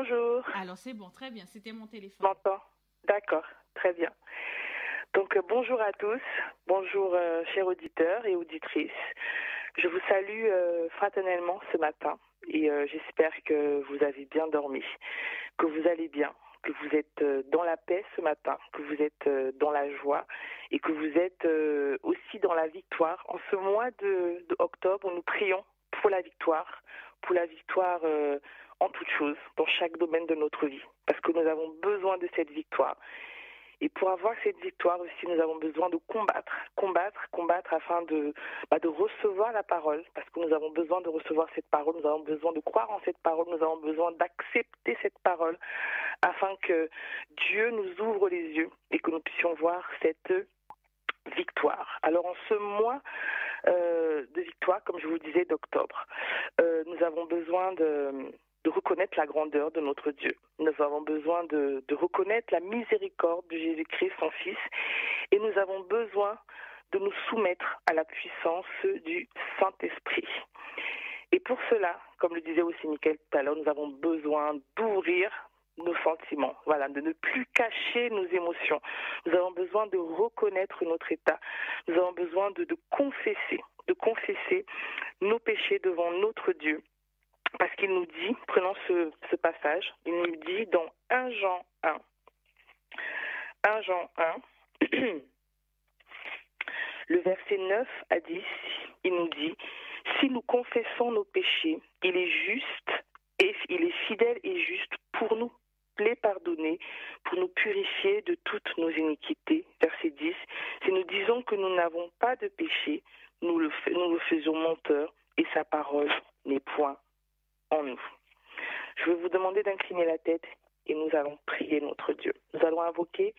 Bonjour, Alors c'est bon, très bien, c'était mon téléphone. m'entends? D'accord, très bien. Donc bonjour à tous, bonjour chers auditeurs et auditrices. Je vous salue fraternellement ce matin et j'espère que vous avez bien dormi, que vous allez bien, que vous êtes dans la paix ce matin, que vous êtes dans la joie et que vous êtes aussi dans la victoire. En ce mois de octobre, nous prions pour la victoire en toutes choses, dans chaque domaine de notre vie, parce que nous avons besoin de cette victoire. Et pour avoir cette victoire aussi, nous avons besoin de combattre afin de recevoir la parole, parce que nous avons besoin de recevoir cette parole, nous avons besoin de croire en cette parole, nous avons besoin d'accepter cette parole, afin que Dieu nous ouvre les yeux et que nous puissions voir cette victoire. Alors en ce mois de victoire, comme je vous le disais, d'octobre, nous avons besoin de reconnaître la grandeur de notre Dieu. Nous avons besoin de reconnaître la miséricorde de Jésus-Christ, son Fils, et nous avons besoin de nous soumettre à la puissance du Saint-Esprit. Et pour cela, comme le disait aussi Michael tout à l'heure, nous avons besoin d'ouvrir nos sentiments, voilà, de ne plus cacher nos émotions. Nous avons besoin de reconnaître notre état. Nous avons besoin de confesser nos péchés devant notre Dieu. Parce qu'il nous dit, prenons ce passage, il nous dit dans 1 Jean 1, le verset 9 à 10, il nous dit, si nous confessons nos péchés, il est juste et il est fidèle et juste pour nous les pardonner, pour nous purifier de toutes nos iniquités. Verset 10, si nous disons que nous n'avons pas de péché, nous le faisons menteur et sa parole n'est point en nous. Je vais vous demander d'incliner la tête et nous allons prier notre Dieu. Nous allons invoquer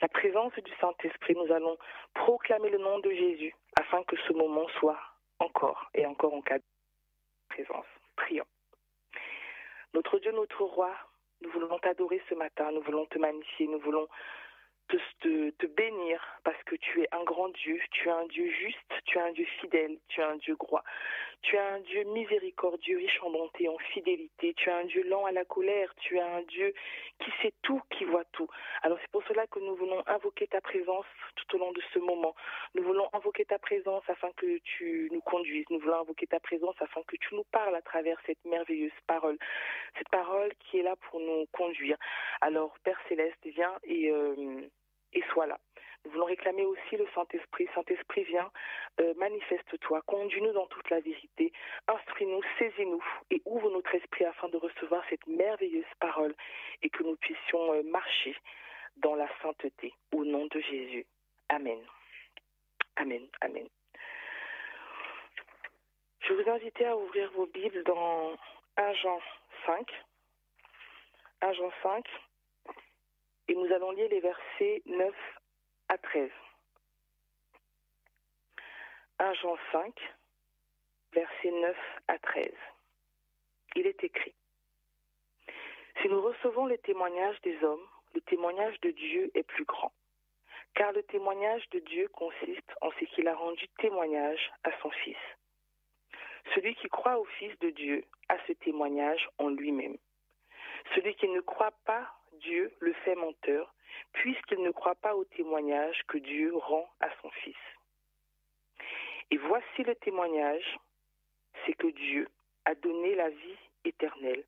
la présence du Saint-Esprit. Nous allons proclamer le nom de Jésus afin que ce moment soit encore et encore en cas de présence. Prions. Notre Dieu, notre Roi, nous voulons t'adorer ce matin, nous voulons te magnifier, nous voulons te bénir parce que tu es un grand Dieu, tu es un Dieu juste, tu es un Dieu fidèle, tu es un Dieu droit, tu es un Dieu miséricordieux, riche en bonté, en fidélité, tu es un Dieu lent à la colère, tu es un Dieu qui sait tout, qui voit tout. Alors c'est pour cela que nous voulons invoquer ta présence tout au long de ce moment. Nous voulons invoquer ta présence afin que tu nous conduises, nous voulons invoquer ta présence afin que tu nous parles à travers cette merveilleuse parole, cette parole qui est là pour nous conduire. Alors Père Céleste, viens et sois là. Nous voulons réclamer aussi le Saint-Esprit. Saint-Esprit, viens, manifeste-toi, conduis-nous dans toute la vérité, instruis-nous, saisis-nous et ouvre notre esprit afin de recevoir cette merveilleuse parole et que nous puissions marcher dans la sainteté. Au nom de Jésus. Amen. Amen. Amen. Je vous invite à ouvrir vos Bibles dans 1 Jean 5. 1 Jean 5. Et nous allons lire les versets 9 à 13. 1 Jean 5, versets 9 à 13. Il est écrit: si nous recevons le témoignage des hommes, le témoignage de Dieu est plus grand. Car le témoignage de Dieu consiste en ce qu'il a rendu témoignage à son Fils. Celui qui croit au Fils de Dieu a ce témoignage en lui-même. Celui qui ne croit pas Dieu le fait menteur, puisqu'il ne croit pas au témoignage que Dieu rend à son Fils. Et voici le témoignage, c'est que Dieu a donné la vie éternelle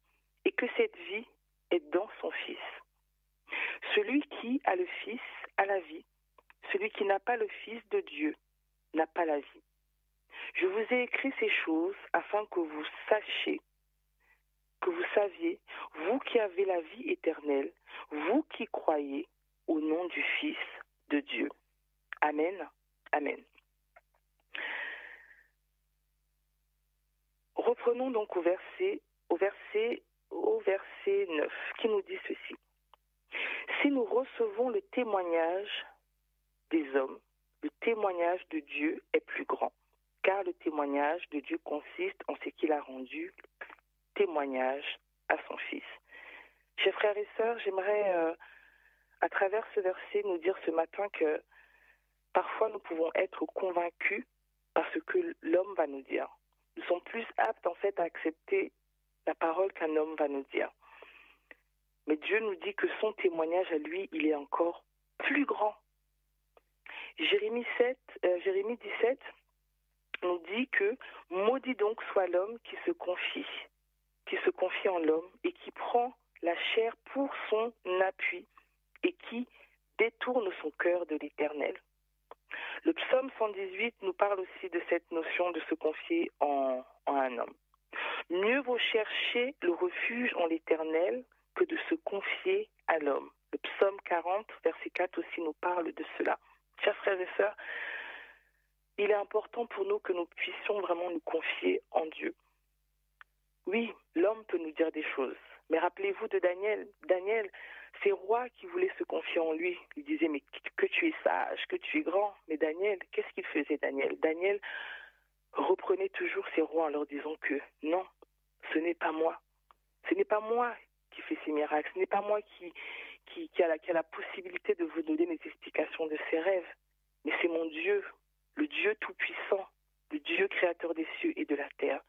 et que cette vie est dans son Fils. Celui qui a le Fils a la vie, celui qui n'a pas le Fils de Dieu n'a pas la vie. Je vous ai écrit ces choses afin que vous sachiez, que vous saviez, vous qui avez la vie éternelle, vous qui croyez au nom du Fils de Dieu. Amen. Amen. Reprenons donc au verset 9 qui nous dit ceci. Si nous recevons le témoignage des hommes, le témoignage de Dieu est plus grand, car le témoignage de Dieu consiste en ce qu'il a rendu témoignage à son Fils. Chers frères et sœurs, j'aimerais à travers ce verset nous dire ce matin que parfois nous pouvons être convaincus par ce que l'homme va nous dire. Nous sommes plus aptes en fait à accepter la parole qu'un homme va nous dire. Mais Dieu nous dit que son témoignage à lui, il est encore plus grand. Jérémie 17 nous dit que maudit donc soit l'homme qui se confie en l'homme et qui prend la chair pour son appui et qui détourne son cœur de l'Éternel. Le psaume 118 nous parle aussi de cette notion de se confier en un homme. Mieux vaut chercher le refuge en l'Éternel que de se confier à l'homme. Le psaume 40, verset 4 aussi nous parle de cela. Chers frères et sœurs, il est important pour nous que nous puissions vraiment nous confier en Dieu. Oui, l'homme peut nous dire des choses, mais rappelez-vous de Daniel. Daniel, ces rois qui voulaient se confier en lui, lui disaient, mais que tu es sage, que tu es grand. Mais Daniel, qu'est-ce qu'il faisait, Daniel? Daniel reprenait toujours ces rois en leur disant que non, ce n'est pas moi. Ce n'est pas moi qui fais ces miracles. Ce n'est pas moi qui a la possibilité de vous donner les explications de ces rêves. Mais c'est mon Dieu, le Dieu tout-puissant, le Dieu créateur des cieux et de la terre.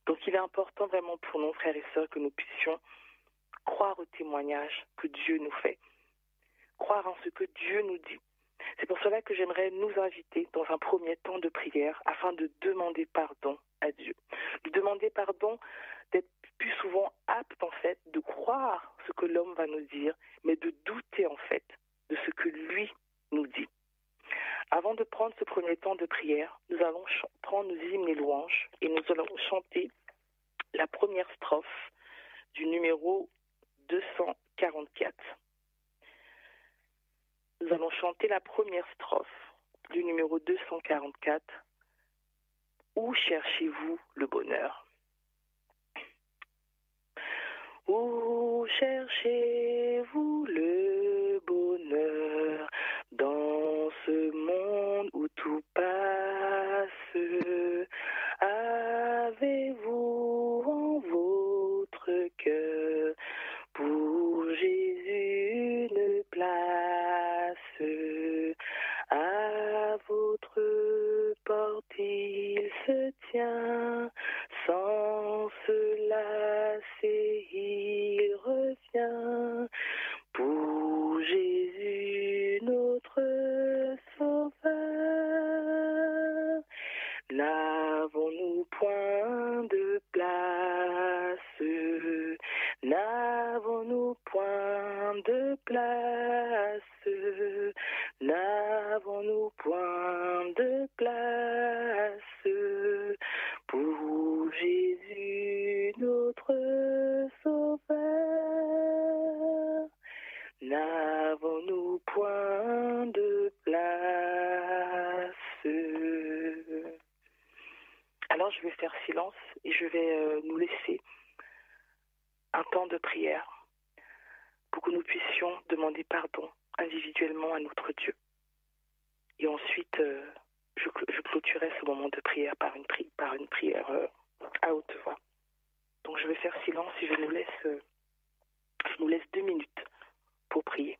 Donc il est important vraiment pour nos frères et sœurs que nous puissions croire au témoignage que Dieu nous fait, croire en ce que Dieu nous dit. C'est pour cela que j'aimerais nous inviter dans un premier temps de prière afin de demander pardon à Dieu. Lui demander pardon d'être plus souvent apte en fait de croire ce que l'homme va nous dire, mais de douter en fait de ce que lui nous dit. Avant de prendre ce premier temps de prière, nous allons prendre nos hymnes et louanges et nous allons chanter la première strophe du numéro 244. Nous allons chanter la première strophe du numéro 244. Où cherchez-vous le bonheur? Où cherchez-vous le bonheur dans ce monde où tout passe? Avez-vous en votre cœur pour Jésus une place? À votre porte il se tient, sans se lasser il revient. Pour Jésus notre Sauveur, n'avons-nous point de place? N'avons-nous point de place? N'avons-nous point de place? Pour Jésus notre Sauveur, n'avons-nous point de place? Alors je vais faire silence et je vais nous laisser un temps de prière pour que nous puissions demander pardon individuellement à notre Dieu. Et ensuite, je clôturerai ce moment de prière par une prière à haute voix. Donc je vais faire silence et je nous laisse 2 minutes pour prier.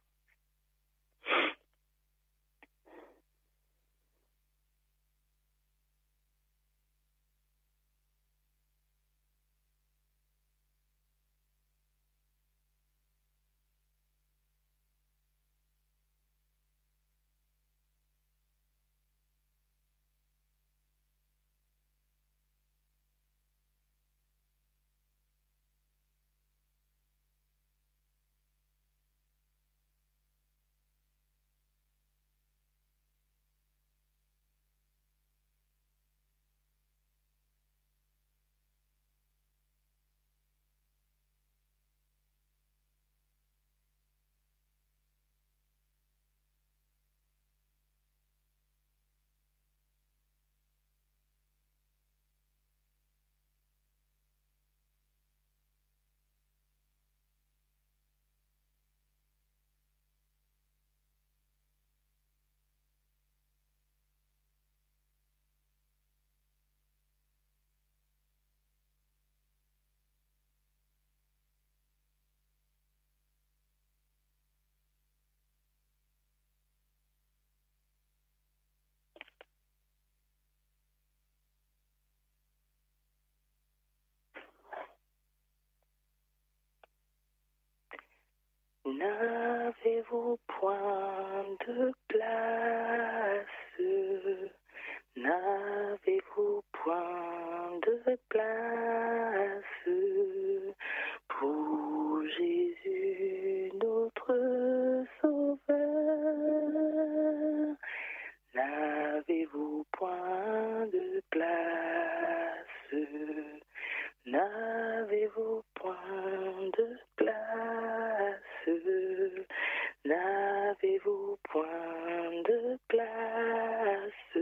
N'avez-vous point de place? N'avez-vous point de place pour Jésus notre Sauveur? N'avez-vous point de place? N'avez-vous point de place? N'avez-vous point de place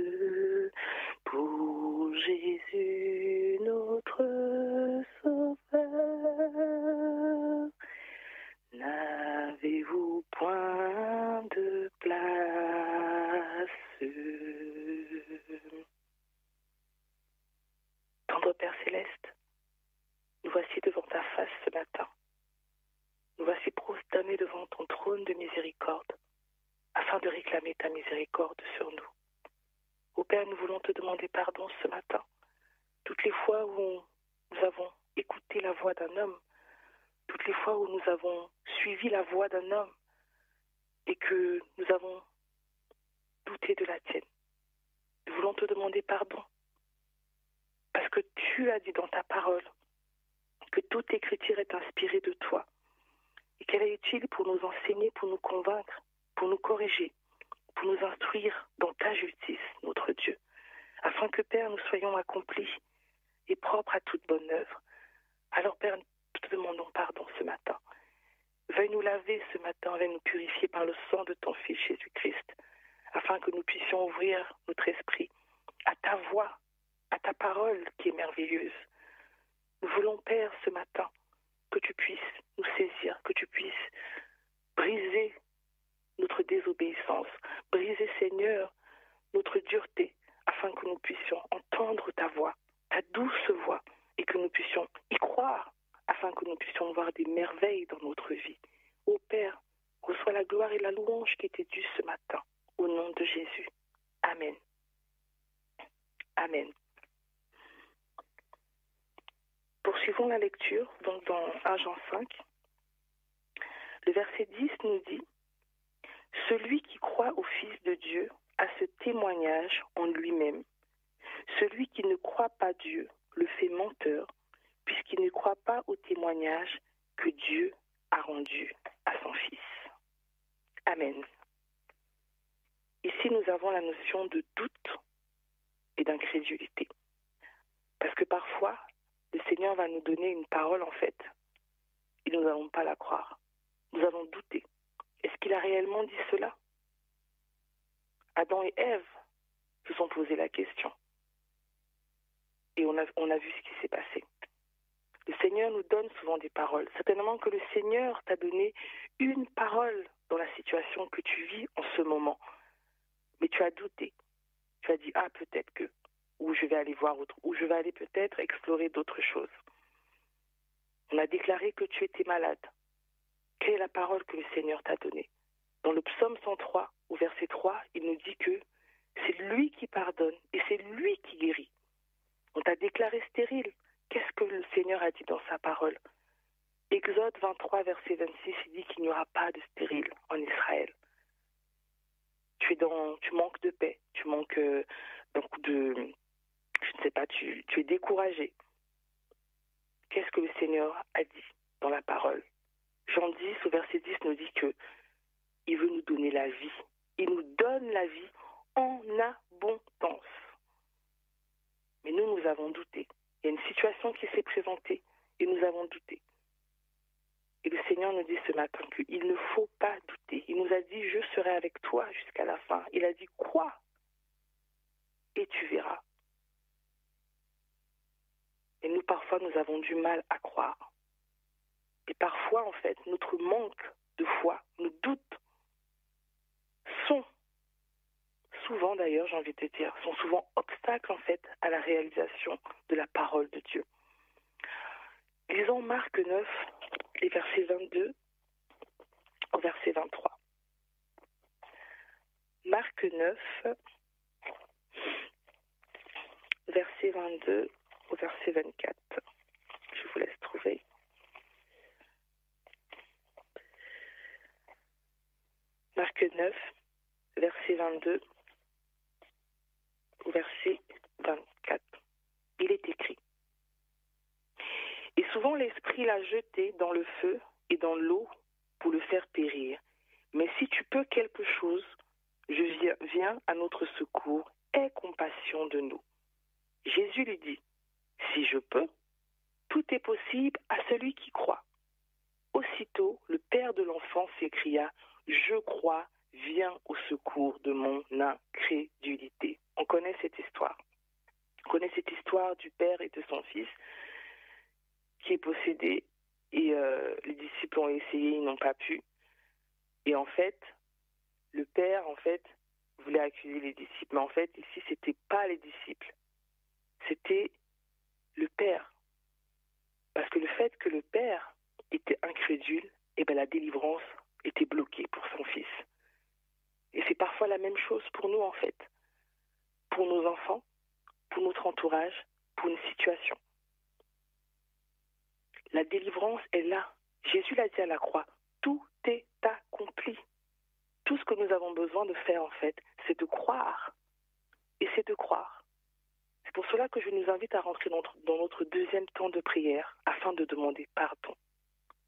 pour Jésus notre Sauveur? N'avez-vous point de place? Tendre Père Céleste, nous voici devant ta face ce matin. Nous voici prosternés devant ton trône de miséricorde, afin de réclamer ta miséricorde sur nous. Ô Père, nous voulons te demander pardon ce matin. Toutes les fois où nous avons écouté la voix d'un homme, toutes les fois où nous avons suivi la voix d'un homme et que nous avons douté de la tienne, nous voulons te demander pardon. Parce que tu as dit dans ta parole que toute écriture est inspirée de toi et qu'elle est utile pour nous enseigner, pour nous convaincre, pour nous corriger, pour nous instruire dans ta justice, notre Dieu, afin que, Père, nous soyons accomplis et propres à toute bonne œuvre. Alors, Père, nous te demandons pardon ce matin. Veuille nous laver ce matin, veuille nous purifier par le sang de ton Fils Jésus-Christ, afin que nous puissions ouvrir notre esprit à ta voix, à ta parole qui est merveilleuse. Nous voulons, Père, ce matin, que tu puisses nous saisir, que tu puisses briser notre désobéissance, briser, Seigneur, notre dureté, afin que nous puissions entendre ta voix, ta douce voix, et que nous puissions y croire, afin que nous puissions voir des merveilles dans notre vie. Ô Père, reçois la gloire et la louange qui t'est due ce matin, au nom de Jésus. Amen. Amen. Poursuivons la lecture, donc dans 1 Jean 5. Le verset 10 nous dit « Celui qui croit au Fils de Dieu a ce témoignage en lui-même. Celui qui ne croit pas Dieu le fait menteur, puisqu'il ne croit pas au témoignage que Dieu a rendu à son Fils. » Amen. Ici, nous avons la notion de doute et d'incrédulité. Parce que parfois, le Seigneur va nous donner une parole, en fait, et nous n'allons pas la croire. Nous allons douter. Est-ce qu'il a réellement dit cela? Adam et Ève se sont posé la question. Et on a vu ce qui s'est passé. Le Seigneur nous donne souvent des paroles. Certainement que le Seigneur t'a donné une parole dans la situation que tu vis en ce moment. Mais tu as douté. Tu as dit, ah, peut-être que, ou je vais aller voir autre, ou je vais aller peut-être explorer d'autres choses. On a déclaré que tu étais malade. Quelle est la parole que le Seigneur t'a donnée? Dans le psaume 103, au verset 3, il nous dit que c'est lui qui pardonne et c'est lui qui guérit. On t'a déclaré stérile. Qu'est-ce que le Seigneur a dit dans sa parole? Exode 23, verset 26, il dit qu'il n'y aura pas de stérile en Israël. Tu manques de paix, tu manques tu es découragé. Qu'est-ce que le Seigneur a dit dans la parole? Jean 10, au verset 10, nous dit que il veut nous donner la vie. Il nous donne la vie en abondance. Mais nous avons douté. Il y a une situation qui s'est présentée et nous avons douté. Et le Seigneur nous dit ce matin qu'il ne faut pas douter. Il nous a dit, je serai avec toi jusqu'à la fin. Il a dit, crois et tu verras. Et nous, parfois, nous avons du mal à croire. Et parfois, en fait, notre manque de foi, nos doutes sont souvent, d'ailleurs, j'ai envie de te dire, sont souvent obstacles, en fait, à la réalisation de la parole de Dieu. Lisons Marc 9, les versets 22 au verset 23. Marc 9, verset 22 au verset 24. Je vous laisse trouver. Marc 9, verset 22 au verset 24. Il est écrit: Et souvent l'Esprit l'a jeté dans le feu et dans l'eau pour le faire périr. Mais si tu peux quelque chose, viens à notre secours, aie compassion de nous. Jésus lui dit: Si je peux, tout est possible à celui qui croit. Aussitôt, le père de l'enfant s'écria: Je crois, viens au secours de mon incrédulité. On connaît cette histoire. On connaît cette histoire du père et de son fils qui est possédé, et les disciples ont essayé, ils n'ont pas pu. Et en fait, le père, voulait accuser les disciples. Mais en fait, ici, c'était pas les disciples. C'était le père. Parce que le fait que le père était incrédule, la délivrance était bloquée pour son fils. Et c'est parfois la même chose pour nous, en fait. Pour nos enfants, pour notre entourage, pour une situation. La délivrance est là. Jésus l'a dit à la croix. Tout est accompli. Tout ce que nous avons besoin de faire, en fait, c'est de croire. Et c'est de croire. C'est pour cela que je nous invite à rentrer dans notre deuxième temps de prière afin de demander pardon.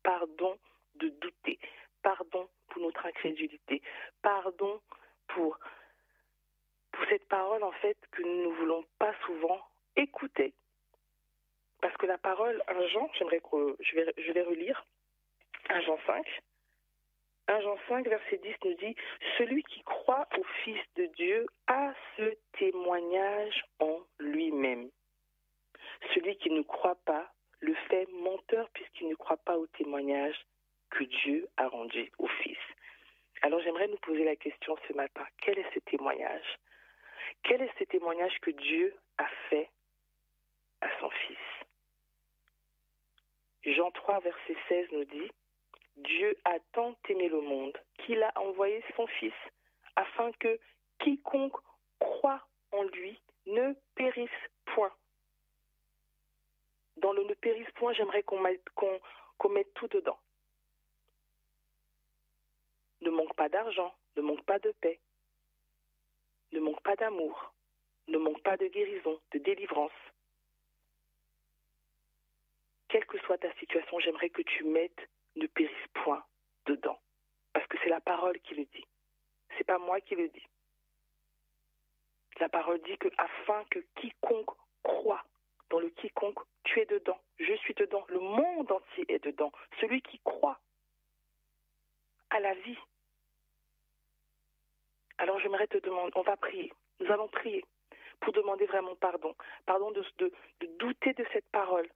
Pardon de douter. Pardon pour notre incrédulité. Pardon pour cette parole, en fait, que nous ne voulons pas souvent écouter. Parce que la parole, 1 Jean, je vais relire 1 Jean 5. 1 Jean 5, verset 10 nous dit: Celui qui croit au Fils de Dieu a ce témoignage en lui-même. Celui qui ne croit pas le fait menteur puisqu'il ne croit pas au témoignage que Dieu a rendu au Fils. Alors j'aimerais nous poser la question ce matin: quel est ce témoignage? Quel est ce témoignage que Dieu a fait à son Fils? Jean 3, verset 16 nous dit: Dieu a tant aimé le monde qu'il a envoyé son Fils, afin que quiconque croit en lui ne périsse point. Dans le ne périsse point, j'aimerais qu'on mette tout dedans. Ne manque pas d'argent, ne manque pas de paix, ne manque pas d'amour, ne manque pas de guérison, de délivrance. Quelle que soit ta situation, j'aimerais que tu mettes ne périsse point dedans. Parce que c'est la parole qui le dit. C'est pas moi qui le dis. La parole dit que afin que quiconque croit, dans le quiconque, tu es dedans, je suis dedans, le monde entier est dedans. Celui qui croit à la vie. Alors j'aimerais te demander, on va prier, nous allons prier pour demander vraiment pardon. Pardon de douter de cette parole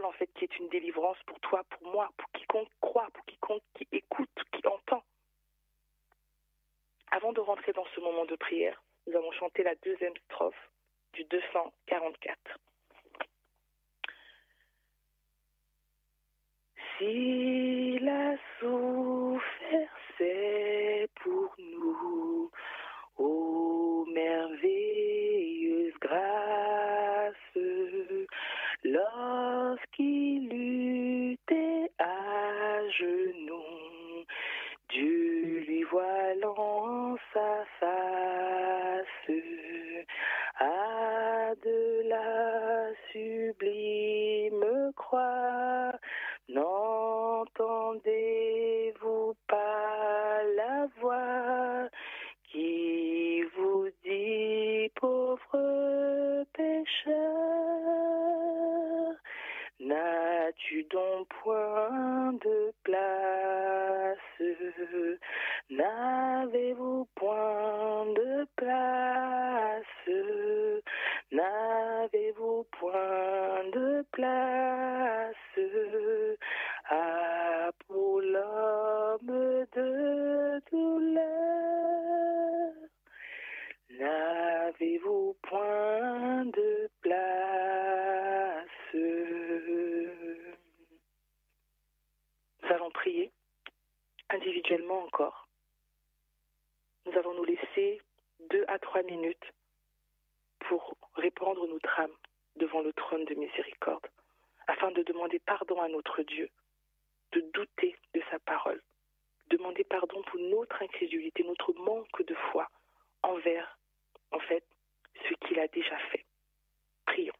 en fait qui est une délivrance pour toi, pour moi, pour quiconque croit, pour quiconque qui écoute, qui entend. Avant de rentrer dans ce moment de prière, nous allons chanter la deuxième strophe du 244. S'il a souffert, c'est pour nous, ô merveilleuse grâce, lorsqu'il luttait à genoux, Dieu lui voilant sa face, à de la sublime croix, n'entendez-vous pas la voix qui vous dit, pauvre pécheur, n'as-tu donc point de place? N'avez-vous point de place? N'avez-vous point de place? Ah, pour l'homme de douleur, n'avez-vous point de place? Nous allons prier individuellement encore. Nous allons nous laisser 2 à 3 minutes pour répandre notre âme devant le trône de miséricorde, afin de demander pardon à notre Dieu, de douter de sa parole, demander pardon pour nos notre incrédulité, notre manque de foi envers, en fait, ce qu'il a déjà fait. Prions.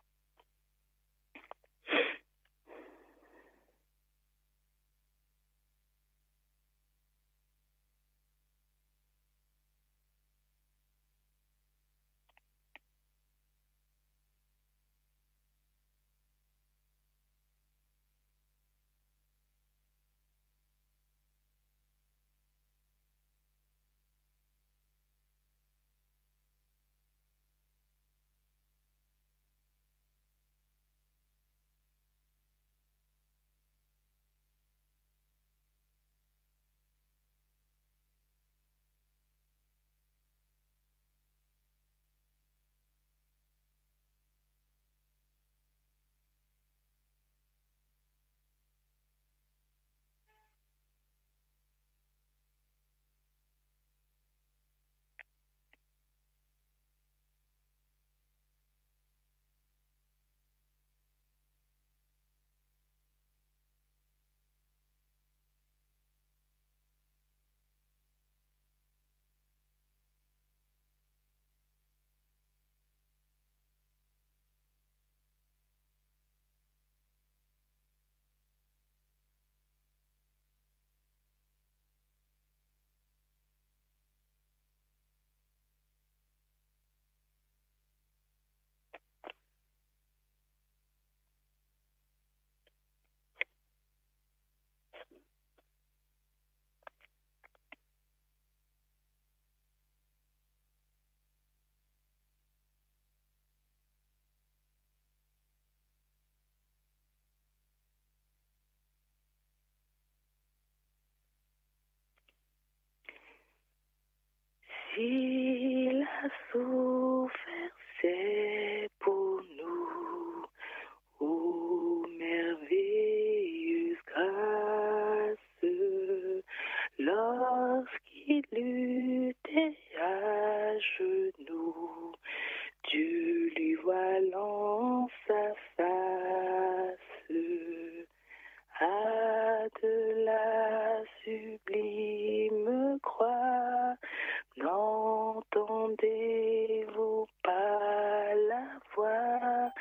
S'il a souffert, c'est pour nous, ô merveilleuse grâce, lorsqu'il luttait à genoux, Dieu lui voilant sa face, à de la sublime croix. N'entendez-vous pas la voix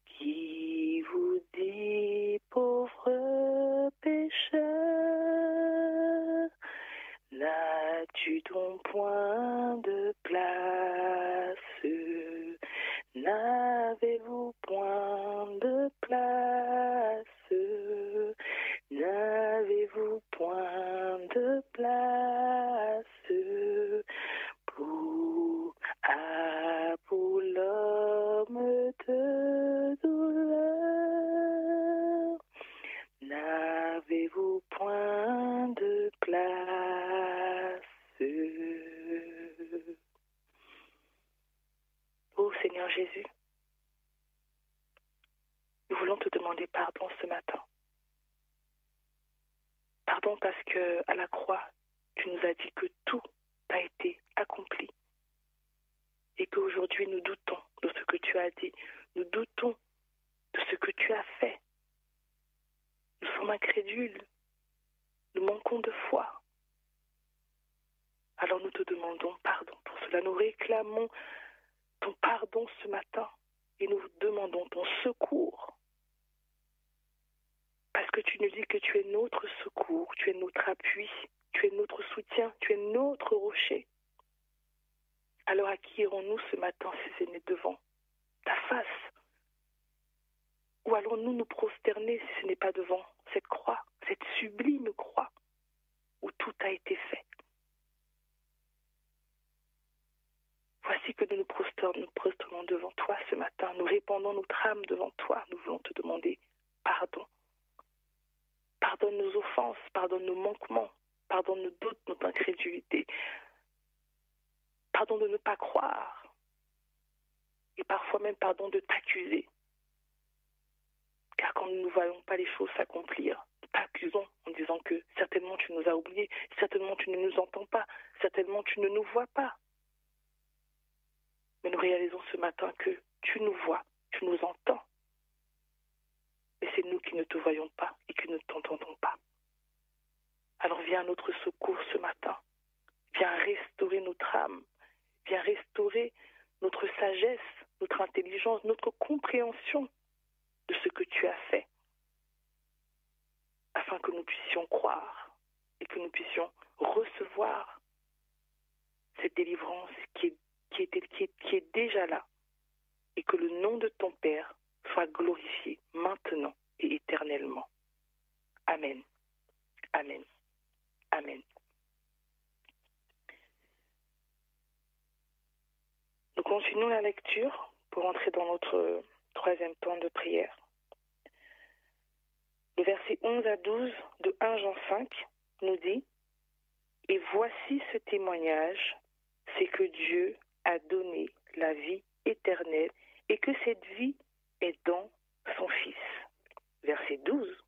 qui vous dit, pauvre pécheur, n'as-tu donc point de place? N'avez-vous point de place? N'avez-vous point de place pour l'homme de douleur? N'avez-vous point de place? Ô Seigneur Jésus, nous voulons te demander pardon ce matin. Pardon parce que à la croix, tu nous as dit que tout a été accompli et qu'aujourd'hui nous doutons de ce que tu as dit, nous doutons de ce que tu as fait. Nous sommes incrédules, nous manquons de foi. Alors nous te demandons pardon pour cela. Nous réclamons ton pardon ce matin et nous demandons ton secours. Parce que tu nous dis que tu es notre secours, tu es notre appui, tu es notre soutien, tu es notre rocher. Alors à qui irons-nous ce matin si ce n'est devant ta face? Ou allons-nous nous prosterner si ce n'est pas devant cette croix, cette sublime croix où tout a été fait? Voici que nous nous prosternons devant toi ce matin, nous répandons notre âme devant toi, nous voulons te demander pardon. Pardonne nos offenses, pardonne nos manquements, pardonne nos doutes, notre incrédulité. Pardon de ne pas croire. Et parfois même pardon de t'accuser. Car quand nous ne voyons pas les choses s'accomplir, nous t'accusons en disant que certainement tu nous as oubliés, certainement tu ne nous entends pas, certainement tu ne nous vois pas. Mais nous réalisons ce matin que tu nous vois, tu nous entends. Mais c'est nous qui ne te voyons pas et qui ne t'entendons pas. Alors viens à notre secours ce matin. Viens restaurer notre âme. Viens restaurer notre sagesse, notre intelligence, notre compréhension de ce que tu as fait, afin que nous puissions croire et que nous puissions recevoir cette délivrance qui est déjà là, et que le nom de ton Père soit glorifié maintenant et éternellement. Amen. Amen. Amen. Nous continuons la lecture pour entrer dans notre troisième temps de prière. Le verset 11 à 12 de 1 Jean 5 nous dit « Et voici ce témoignage, c'est que Dieu a donné la vie éternelle et que cette vie est dans son Fils. » Verset 12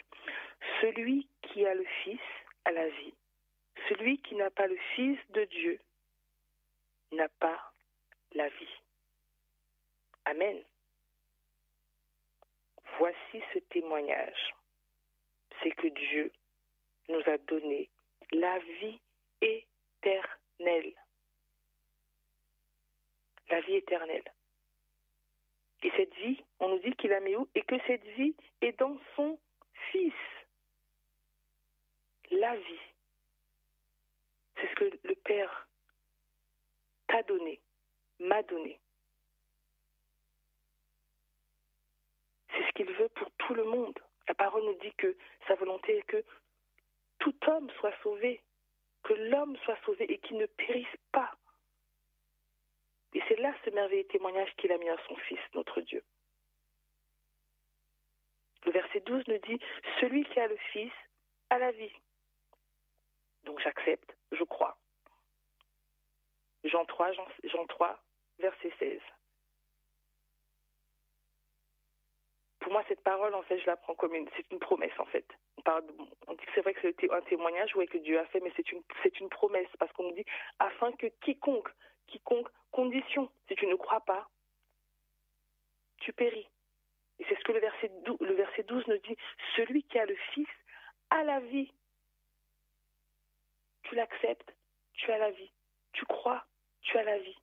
« Celui qui a le Fils a la vie. Celui qui n'a pas le Fils de Dieu n'a pas la vie. » Amen. Voici ce témoignage, c'est que Dieu nous a donné la vie éternelle. La vie éternelle. Et cette vie, on nous dit qu'il la met où? Et que cette vie est dans son Fils. La vie. C'est ce que le Père t'a donné, m'a donné. C'est ce qu'il veut pour tout le monde. La parole nous dit que sa volonté est que tout homme soit sauvé, que l'homme soit sauvé et qu'il ne périsse pas. Et c'est là ce merveilleux témoignage qu'il a mis à son Fils, notre Dieu. Le verset 12 nous dit « Celui qui a le Fils a la vie. » Donc j'accepte, je crois. Jean 3, verset 16. Pour moi, cette parole, en fait, je la prends comme c'est une promesse, en fait. On dit que c'est vrai que c'est un témoignage que Dieu a fait, mais c'est une promesse, parce qu'on nous dit, afin que quiconque, condition, si tu ne crois pas, tu péris. Et c'est ce que le verset 12 nous dit, celui qui a le Fils a la vie. Tu l'acceptes, tu as la vie. Tu crois, tu as la vie.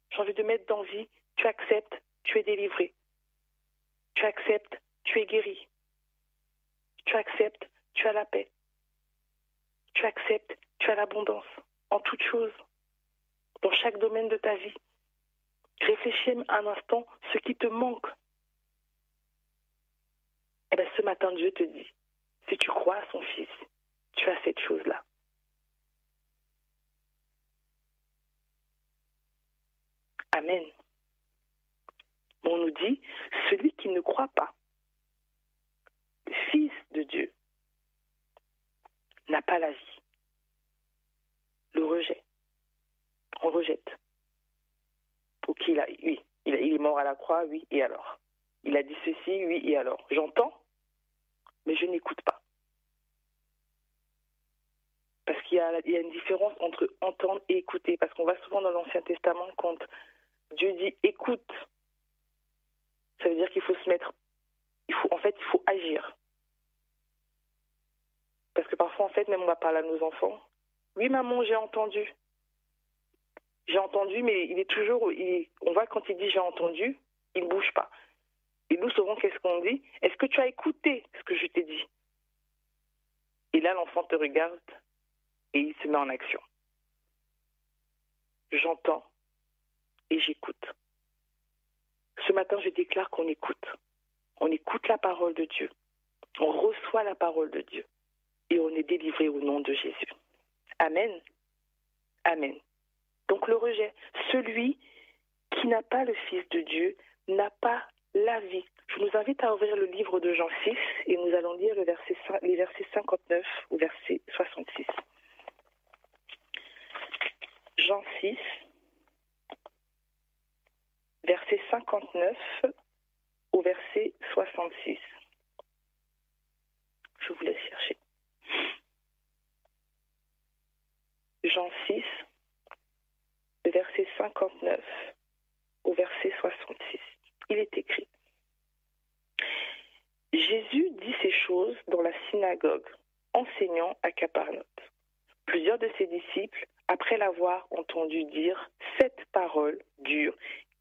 J'ai envie de mettre dans vie, tu acceptes, tu es délivré. Tu acceptes, tu es guéri. Tu acceptes, tu as la paix. Tu acceptes, tu as l'abondance en toutes choses, dans chaque domaine de ta vie. Réfléchis un instant ce qui te manque. Eh bien, ce matin, Dieu te dit, si tu crois à son Fils, tu as cette chose-là. Amen. On nous dit, celui qui ne croit pas, le Fils de Dieu, n'a pas la vie. Le rejet. On rejette. Pour qui oui, il est mort à la croix, oui, et alors? Il a dit ceci, oui, et alors? J'entends, mais je n'écoute pas. Parce qu'il y a une différence entre entendre et écouter. Parce qu'on va souvent dans l'Ancien Testament, quand Dieu dit écoute, ça veut dire qu'il faut se mettre, il faut agir. Parce que parfois, en fait, même on va parler à nos enfants. Oui, maman, j'ai entendu. J'ai entendu, mais il est toujours, on voit quand il dit j'ai entendu, il ne bouge pas. Et nous, souvent, qu'est-ce qu'on dit? Est-ce que tu as écouté ce que je t'ai dit? Et là, l'enfant te regarde et il se met en action. J'entends et j'écoute. Ce matin, je déclare qu'on écoute. On écoute la parole de Dieu. On reçoit la parole de Dieu. Et on est délivré au nom de Jésus. Amen. Amen. Donc le rejet. Celui qui n'a pas le Fils de Dieu n'a pas la vie. Je vous invite à ouvrir le livre de Jean 6 et nous allons lire les versets 59 au verset 66. Jean 6, verset 59 au verset 66. Je vous laisse chercher. Jean 6, le verset 59 au verset 66. Il est écrit. Jésus dit ces choses dans la synagogue, enseignant à Capernaum. Plusieurs de ses disciples, après l'avoir entendu dire cette parole dure,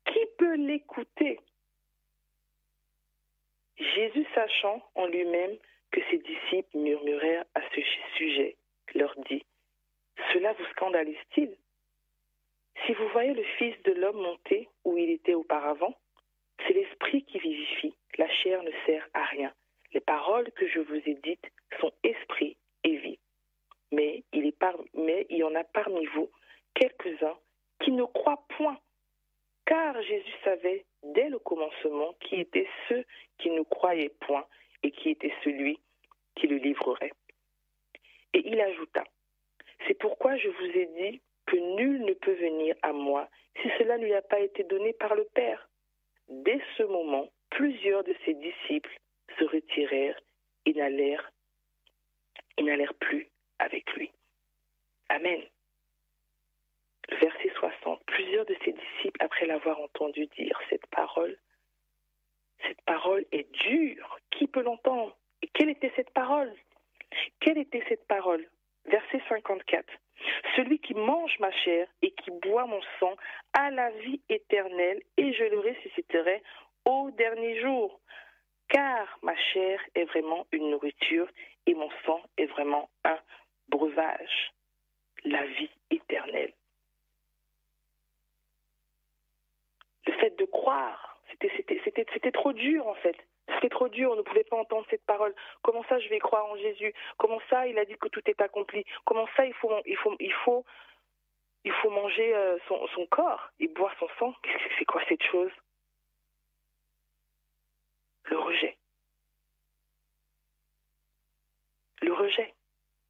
qui peut l'écouter? Jésus, sachant en lui-même que ses disciples murmurèrent à ce sujet, leur dit, cela vous scandalise-t-il? Si vous voyez le Fils de l'homme monter où il était auparavant, c'est l'esprit qui vivifie, la chair ne sert à rien. Les paroles que je vous ai dites sont esprit et vie. Mais il y en a parmi vous quelques-uns qui ne croient point, car Jésus savait dès le commencement qui étaient ceux qui ne croyaient point et qui était celui qui le livrerait. Et il ajouta, c'est pourquoi je vous ai dit que nul ne peut venir à moi si cela ne lui a pas été donné par le Père. Dès ce moment, plusieurs de ses disciples se retirèrent et n'allèrent plus avec lui. Amen. Le verset 60. Plusieurs de ses disciples, après l'avoir entendu dire cette parole est dure. Qui peut l'entendre? Et quelle était cette parole? Quelle était cette parole? Verset 54. Celui qui mange ma chair et qui boit mon sang a la vie éternelle et je le ressusciterai au dernier jour. Car ma chair est vraiment une nourriture et mon sang est vraiment un breuvage. La vie éternelle. Le fait de croire, c'était trop dur en fait. C'était trop dur, on ne pouvait pas entendre cette parole. Comment ça je vais croire en Jésus? Comment ça il a dit que tout est accompli? Comment ça il faut manger son corps et boire son sang? C'est quoi cette chose? Le rejet. Le rejet.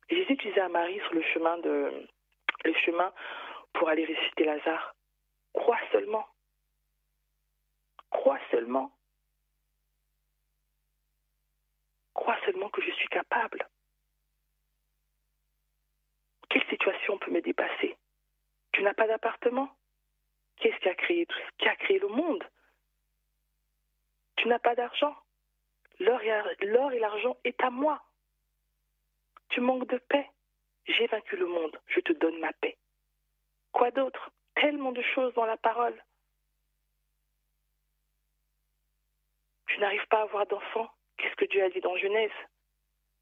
Et Jésus disait à Marie sur le chemin pour aller ressusciter Lazare, crois seulement. Crois seulement. Crois seulement que je suis capable. Quelle situation peut me dépasser? Tu n'as pas d'appartement? Qu'est-ce qui a créé tout ce qui a créé le monde? Tu n'as pas d'argent? L'or et l'argent est à moi. Tu manques de paix? J'ai vaincu le monde, je te donne ma paix. Quoi d'autre? Tellement de choses dans la parole. Tu n'arrives pas à avoir d'enfant? Qu'est-ce que Dieu a dit dans Genèse?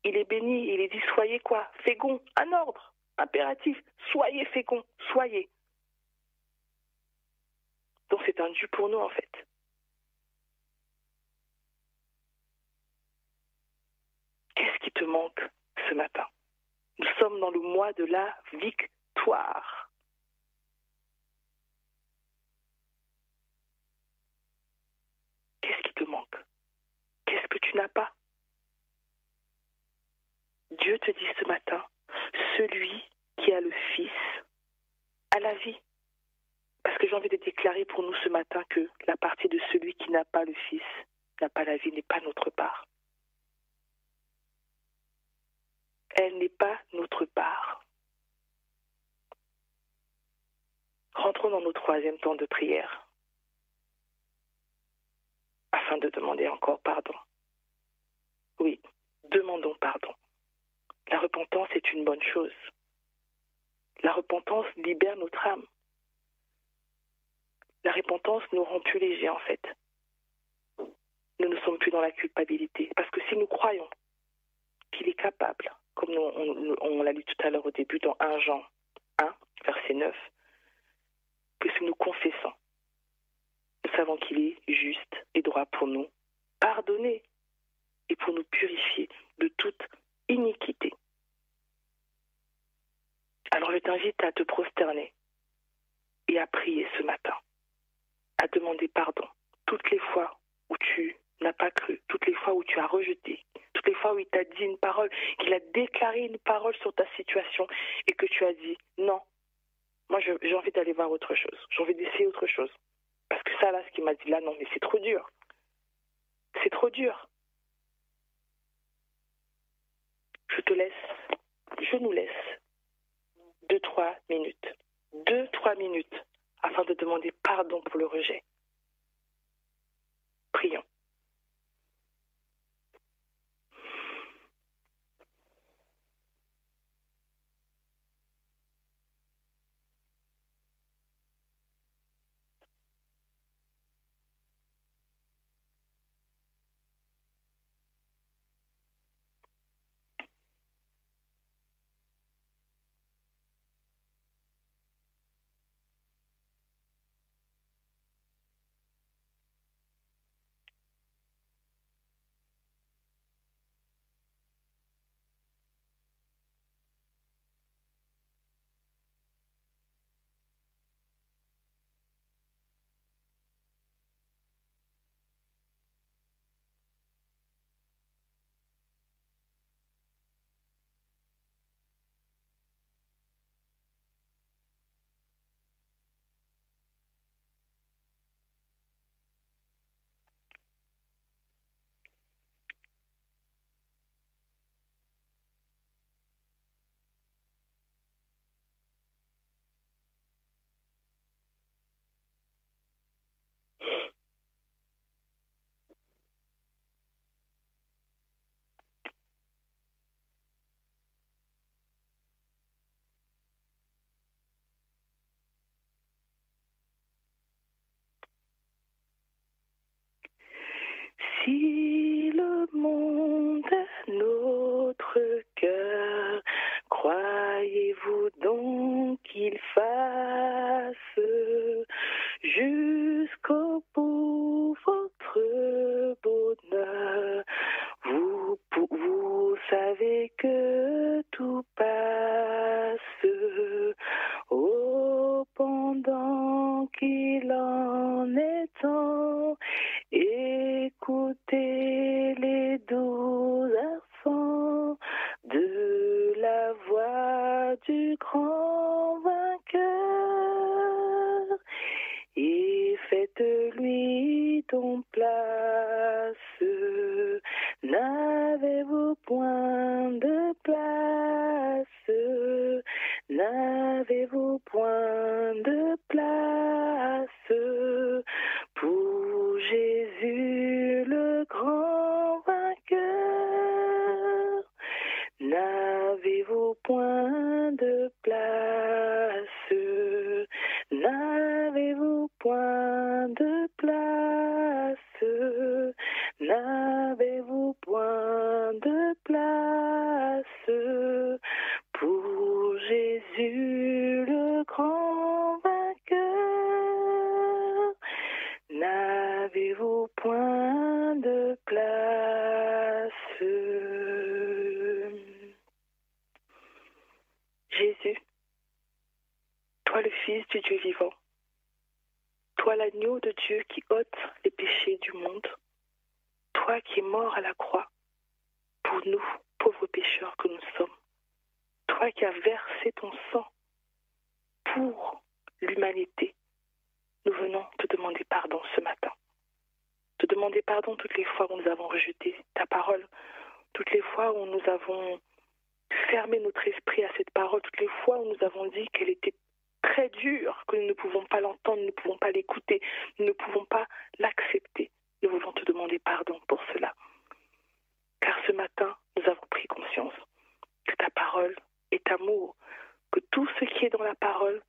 Il est béni, il est dit soyez quoi? Féconds, un ordre, impératif. Soyez féconds, soyez. Donc c'est un dû pour nous en fait. Qu'est-ce qui te manque ce matin? Nous sommes dans le mois de la victoire. Qu'est-ce qui te manque? Qu'est-ce que tu n'as pas? Dieu te dit ce matin, celui qui a le Fils a la vie. Parce que j'ai envie de déclarer pour nous ce matin que la partie de celui qui n'a pas le Fils, n'a pas la vie, n'est pas notre part. Elle n'est pas notre part. Rentrons dans nos troisième temps de prière afin de demander encore pardon. Oui, demandons pardon. La repentance est une bonne chose. La repentance libère notre âme. La repentance nous rend plus légers en fait. Nous ne sommes plus dans la culpabilité. Parce que si nous croyons qu'il est capable, comme on l'a lu tout à l'heure au début dans 1 Jean 1, verset 9, que si nous confessons, nous savons qu'il est juste et droit pour nous pardonner et pour nous purifier de toute iniquité. Alors je t'invite à te prosterner et à prier ce matin, à demander pardon toutes les fois où tu n'as pas cru, toutes les fois où tu as rejeté, toutes les fois où il t'a dit une parole, qu'il a déclaré une parole sur ta situation et que tu as dit non, moi j'ai envie d'aller voir autre chose, j'ai envie d'essayer autre chose. Parce que ça là, ce qu'il m'a dit là, non mais c'est trop dur. C'est trop dur. Je nous laisse 2-3 minutes. 2-3 minutes afin de demander pardon pour le rejet. Prions. Si le monde est notre cœur, croyez-vous donc qu'il fasse jusqu'au bout votre bonheur? Vous savez que tout passe, oh, pendant qu'il en est temps. Écoutez les doux accents de la voix du grand vainqueur et faites-lui donc place. N'avez-vous point de place? N'avez-vous point de place pour Jésus le grand vainqueur? N'avez-vous point de place? N'avez-vous point de place? N'avez-vous point de place pour Jésus le grand vainqueur? N'avez-vous point de place? Jésus, toi le Fils du Dieu vivant, toi l'agneau de Dieu qui ôte les péchés du monde, toi qui es mort à la croix pour nous, pauvres pécheurs que nous sommes, toi qui as versé ton sang pour l'humanité, nous venons te demander pardon ce matin. Te demander pardon toutes les fois où nous avons rejeté ta parole, toutes les fois où nous avons fermé notre esprit à cette parole, toutes les fois où nous avons dit qu'elle était très dure, que nous ne pouvons pas l'entendre, nous ne pouvons pas l'écouter, nous ne pouvons pas l'accepter. Nous voulons te demander pardon pour cela. Car ce matin, nous avons pris conscience que ta parole est amour, que tout ce qui est dans la parole,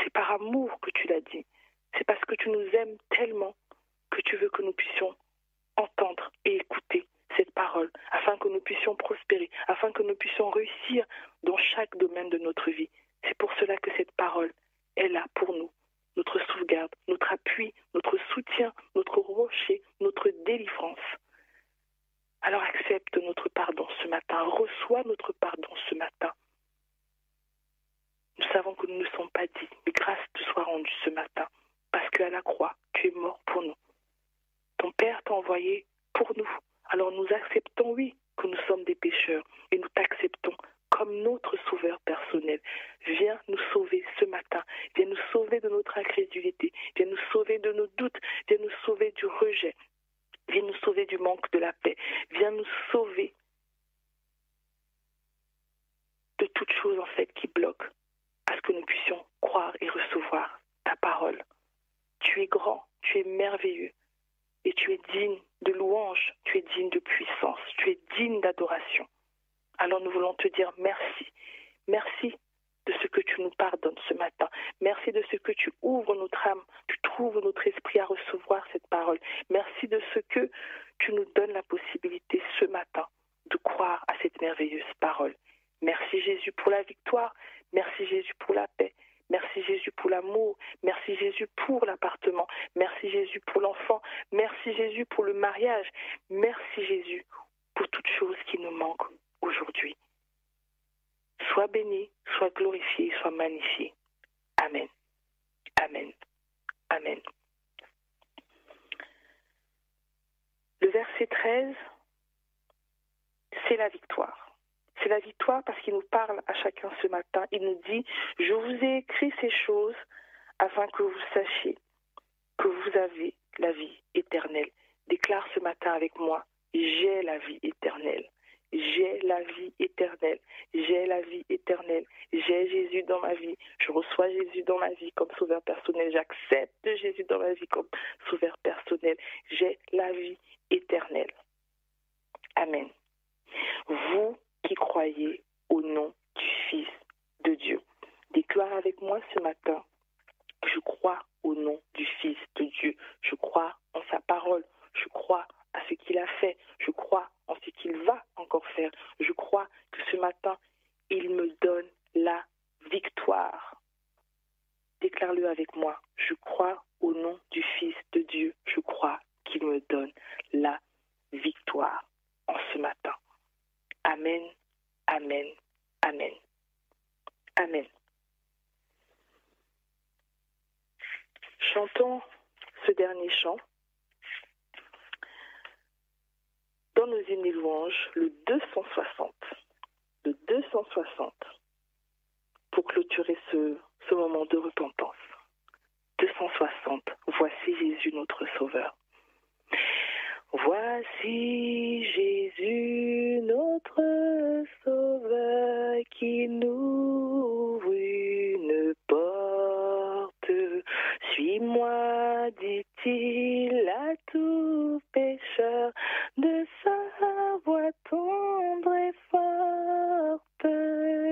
c'est par amour que tu l'as dit. C'est parce que tu nous aimes tellement que tu veux que nous puissions entendre et écouter cette parole, afin que nous puissions prospérer, afin que nous puissions réussir dans chaque domaine de notre vie. C'est pour cela que cette parole est là pour nous, notre sauvegarde, notre appui, notre soutien, notre rocher, notre délivrance. Alors accepte notre pardon ce matin, reçois notre pardon ce matin. Nous savons que nous ne sommes pas dits, mais grâce te soit rendue ce matin, parce qu'à la croix, tu es mort pour nous. Ton Père t'a envoyé pour nous. Alors nous acceptons, oui, que nous sommes des pécheurs, et nous t'acceptons comme notre sauveur personnel. Viens nous sauver ce matin, viens nous sauver de notre incrédulité, viens nous sauver de nos doutes, viens nous sauver du rejet, viens nous sauver du manque de la paix, viens nous sauver de toute chose en fait qui bloque, à ce que nous puissions croire et recevoir ta parole. Tu es grand, tu es merveilleux, et tu es digne de louange, tu es digne de puissance, tu es digne d'adoration. Alors nous voulons te dire merci. Merci de ce que tu nous pardonnes ce matin. Merci de ce que tu ouvres notre âme, tu trouves notre esprit à recevoir cette parole. Merci de ce que tu nous donnes la possibilité ce matin de croire à cette merveilleuse parole. Merci Jésus pour la victoire. Merci Jésus pour la paix. Merci Jésus pour l'amour. Merci Jésus pour l'appartement. Merci Jésus pour l'enfant. Merci Jésus pour le mariage. Merci Jésus pour toutes choses qui nous manquent aujourd'hui. Sois béni, sois glorifié, sois magnifié. Amen. Amen. Amen. Le verset 13, c'est la victoire. C'est la victoire parce qu'il nous parle à chacun ce matin. Il nous dit, je vous ai écrit ces choses afin que vous sachiez que vous avez la vie éternelle. Déclare ce matin avec moi, j'ai la vie éternelle. J'ai la vie éternelle. J'ai la vie éternelle. J'ai Jésus dans ma vie. Je reçois Jésus dans ma vie comme sauveur personnel. J'accepte Jésus dans ma vie comme sauveur personnel. J'ai la vie éternelle. Amen. Vous qui croyez au nom du Fils de Dieu, déclare avec moi ce matin, je crois au nom du Fils de Dieu. Je crois en sa parole. Je crois à ce il me donne la victoire. Déclare-le avec moi. Je crois au nom du Fils de Dieu. Je crois qu'il me donne la victoire en ce matin. Amen, amen, amen, amen. Chantons ce dernier chant dans nos hymnes et louanges, le 260. Le 260 pour clôturer ce moment de repentance. 260. Voici Jésus notre Sauveur. Voici Jésus notre Sauveur qui nous ouvre une porte. Suis-moi, dit-il à tout pécheur, de sa voix tendre et forte.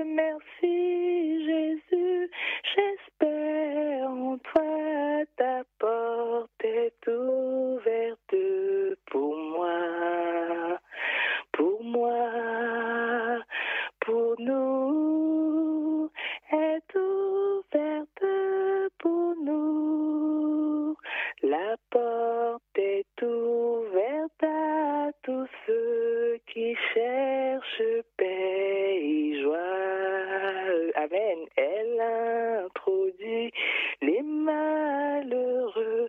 Merci Jésus, j'espère en toi, ta porte est ouverte pour moi, pour nous, est ouverte pour nous. La porte est ouverte à tous ceux qui cherchent paix et joie. Amen. Elle introduit les malheureux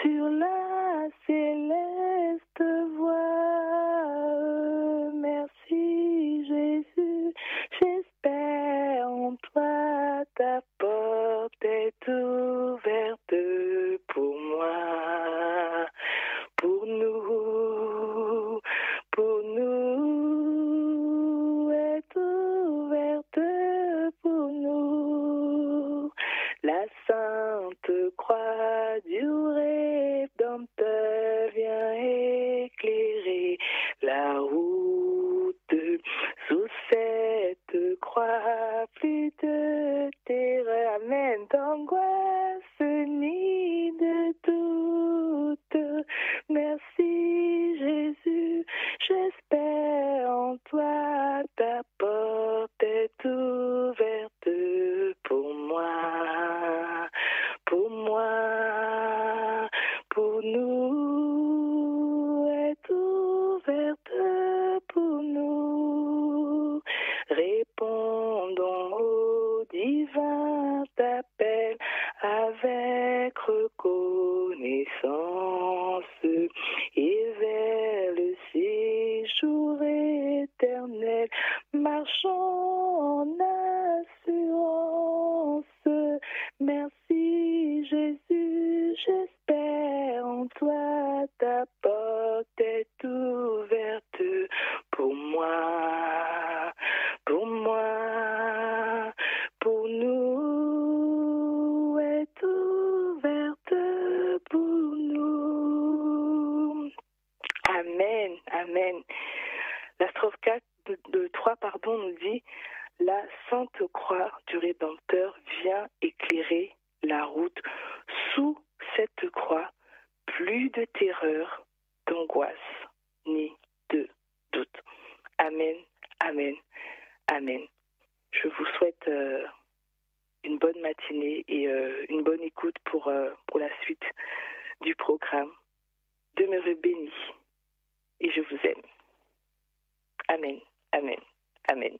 sur la céleste voie. Merci Jésus, j'espère en toi, ta porte est ouverte pour moi, pour nous est ouverte pour nous. La sainte croix du Rédempteur vient éclairer la route. Sous cette croix, plus de terreur, amen, d'angoisse ni de doute. Merci Jésus, j'espère en toi, ta porte est ouverte pour moi, pour nous, est ouverte pour nous. Répondons au divin appel avec reconnaissance et vers le séjour éternel, marchons en assurance. Merci Jésus, j'espère en toi, ta porte est ouverte pour moi, pour nous, est ouverte pour nous. Amen, amen. La strophe 4 de 3 nous dit: la sainte croix du Rédempteur vient éclairer la route. Sous cette croix, plus de terreur, d'angoisse, ni de doute. Amen, amen, amen. Je vous souhaite une bonne matinée et une bonne écoute pour la suite du programme. Demeurez bénis et je vous aime. Amen, amen, amen.